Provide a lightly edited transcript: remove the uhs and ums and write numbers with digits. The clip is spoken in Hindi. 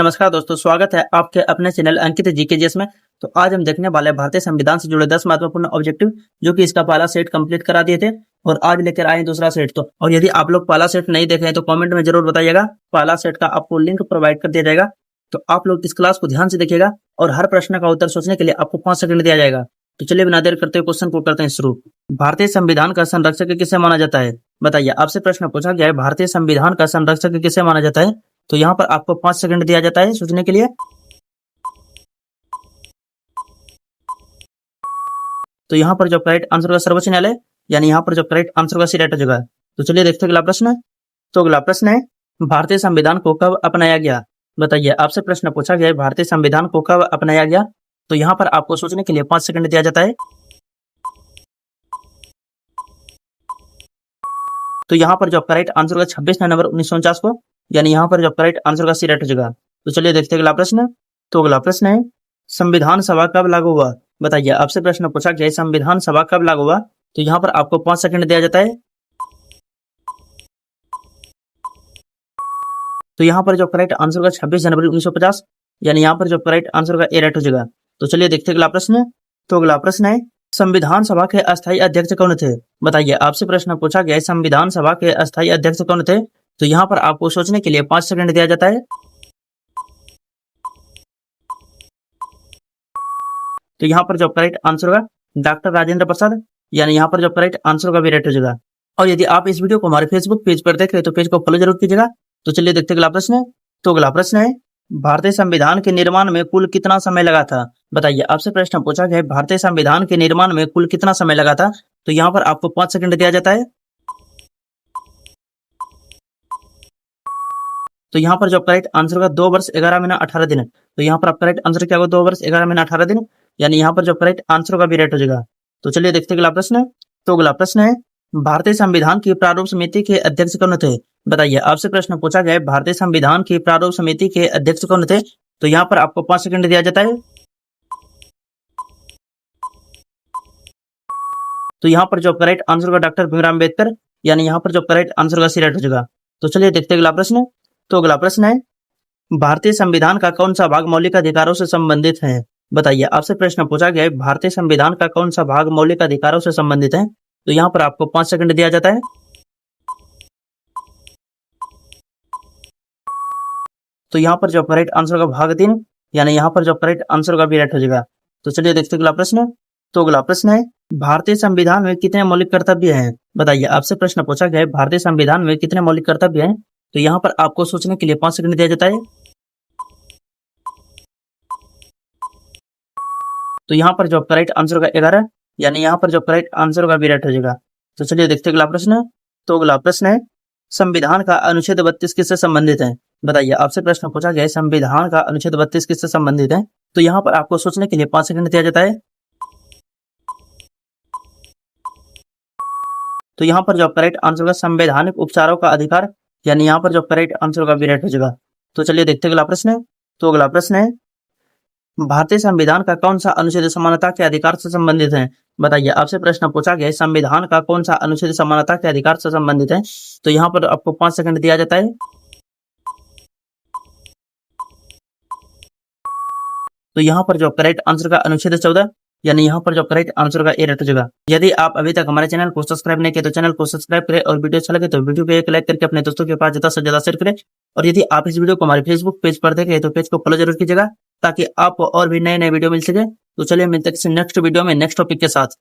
नमस्कार दोस्तों, स्वागत है आपके अपने चैनल अंकित जीकेजीएस में। तो आज हम देखने वाले हैं भारतीय संविधान से जुड़े 10 महत्वपूर्ण ऑब्जेक्टिव, जो कि इसका पहला सेट कंप्लीट करा दिए थे और आज लेकर आए दूसरा सेट। तो और यदि आप लोग पहला सेट नहीं देखे हैं तो कमेंट में जरूर बताइएगा। पहला सेट का आपको लिंक प्रोवाइड कर दिया जाएगा। तो आप लोग इस क्लास को ध्यान से देखिएगा और हर प्रश्न का उत्तर सोचने के लिए आपको 5 सेकंड दिया जाएगा। तो चलिए बिना देर करते हुए क्वेश्चन को करते हैं शुरू। भारतीय संविधान का संरक्षक किसे माना जाता है? बताइए, आपसे प्रश्न पूछा गया है, भारतीय संविधान का संरक्षक किसे माना जाता है? तो यहाँ पर आपको 5 सेकंड दिया जाता है सोचने के लिए। तो यहाँ पर जो करेक्ट आंसर होगा सर्वोच्च न्यायालय, यानी यहाँ पर जो करेक्ट आंसर होगा सी राइट हो जाएगा। तो चलिए देखते हैं अगला प्रश्न। तो अगला प्रश्न है, भारतीय संविधान को कब अपनाया गया? बताइए, आपसे प्रश्न पूछा गया है, भारतीय संविधान को कब अपनाया गया? तो यहाँ पर आपको सोचने के लिए 5 सेकंड दिया जाता है। तो यहाँ पर जो करेक्ट आंसर होगा 26 नवंबर 1949 को, यानी यहाँ पर जो करेक्ट आंसर होगा सी राइट हो जाएगा। तो चलिए देखते हैं अगला प्रश्न। तो अगला प्रश्न है, संविधान सभा कब लागू हुआ? बताइए, आपसे प्रश्न पूछा गया है, संविधान सभा कब लागू हुआ? तो यहाँ पर आपको 5 सेकंड दिया जाता है। तो यहाँ पर जो करेक्ट आंसर होगा 26 जनवरी 1950, यानी यहाँ पर जो करेक्ट आंसर होगा ए राइट हो जाएगा। तो चलिए देखते हैं अगला प्रश्न। तो अगला प्रश्न है, संविधान सभा के अस्थायी अध्यक्ष कौन थे? बताइए, आपसे प्रश्न पूछा गया है, संविधान सभा के अस्थायी अध्यक्ष कौन थे? तो यहाँ पर आपको सोचने के लिए 5 सेकंड दिया जाता है। तो यहाँ पर जो करेक्ट आंसर होगा डॉक्टर राजेंद्र प्रसाद, यानी यहाँ पर जो करेक्ट आंसर होगा भी राइट हो जाएगा। और यदि आप इस वीडियो को हमारे फेसबुक पेज पर देख रहे हैं तो पेज को फॉलो जरूर कीजिएगा। तो चलिए देखते हैं अगला प्रश्न। तो अगला प्रश्न है, भारतीय संविधान के निर्माण में कुल कितना समय लगा था? बताइए, आपसे प्रश्न पूछा गया है, भारतीय संविधान के निर्माण में कुल कितना समय लगा था? तो यहाँ पर आपको 5 सेकंड दिया जाता है। तो यहाँ पर जो करेक्ट आंसर होगा 2 वर्ष 11 महीना 18 दिन। तो यहाँ पर आप करेक्ट आंसर क्या होगा 2 वर्ष 11 महीना 18 दिन, यानी यहाँ पर जो करेक्ट आंसर होगा भी राइट हो जाएगा। तो चलिए देखते हैं अगला प्रश्न। तो अगला प्रश्न है, भारतीय संविधान की प्रारूप समिति के अध्यक्ष कौन थे? बताइए, आपसे प्रश्न पूछा गया है, भारतीय संविधान की प्रारूप समिति के अध्यक्ष कौन थे? तो यहाँ पर आपको 5 सेकंड दिया जाता है। तो यहाँ पर जो करेक्ट आंसर होगा डॉक्टर भीमराव अम्बेडकर, यानी यहाँ पर जो करेक्ट आंसर होगा सी राइट हो जाएगा। तो चलिए देखते हैं अगला प्रश्न। तो अगला प्रश्न है, भारतीय संविधान का कौन सा भाग मौलिक अधिकारों से संबंधित है? बताइए, आपसे प्रश्न पूछा गया है, भारतीय संविधान का कौन सा भाग मौलिक अधिकारों से संबंधित है? तो यहाँ पर आपको 5 सेकंड दिया जाता है। तो यहाँ पर जो करेक्ट आंसर होगा भाग 3, यानी यहाँ पर जो करेक्ट आंसर होगा भी राइट हो जाएगा। तो चलिए देखते हैं अगला प्रश्न। तो अगला प्रश्न है, भारतीय संविधान में कितने मौलिक कर्तव्य हैं? बताइए, आपसे प्रश्न पूछा गया है, भारतीय संविधान में कितने मौलिक कर्तव्य हैं? तो यहाँ पर आपको सोचने के लिए 5 सेकंड दिया जाता है। तो यहाँ पर जो करेक्ट आंसर होगा 11, यानी यहाँ पर जो करेक्ट आंसर होगा भी राइट हो जाएगा। तो चलिए देखते हैं अगला प्रश्न। तो अगला प्रश्न है, संविधान का अनुच्छेद 32 किससे संबंधित है? बताइए, आपसे प्रश्न पूछा गया है, संविधान का अनुच्छेद 32 किससे संबंधित है? तो यहाँ पर आपको सोचने के लिए 5 सेकंड दिया जाता है। तो यहाँ पर जो करेक्ट आंसर होगा संवैधानिक उपचारों का अधिकार, यानी यहाँ पर जो करेक्ट आंसर होगा भी राइट हो जाएगा। तो चलिए देखते हैं अगला प्रश्न। तो अगला प्रश्न है, भारतीय संविधान का कौन सा अनुच्छेद समानता के अधिकार से संबंधित है? बताइए, आपसे प्रश्न पूछा गया है, संविधान का कौन सा अनुच्छेद समानता के अधिकार से संबंधित है? तो यहाँ पर आपको 5 सेकंड दिया जाता है। तो यहाँ पर जो करेक्ट आंसर का अनुच्छेद 14, यानी यहाँ पर जो करेक्ट आंसर का ए राइट हो जाएगा। यदि आप अभी तक हमारे चैनल को सब्सक्राइब नहीं किए तो चैनल को सब्सक्राइब करें और वीडियो अच्छा लगे तो वीडियो को एक लाइक करके अपने दोस्तों के पास ज्यादा से ज्यादा शेयर करें। और यदि आप इस वीडियो को हमारे फेसबुक पेज पर देखें तो पेज को फॉलो जरूर कीजिएगा, ताकि आपको और भी नए नए वीडियो मिल सके। तो चलिए मिलते हैं नेक्स्ट वीडियो में नेक्स्ट टॉपिक के साथ।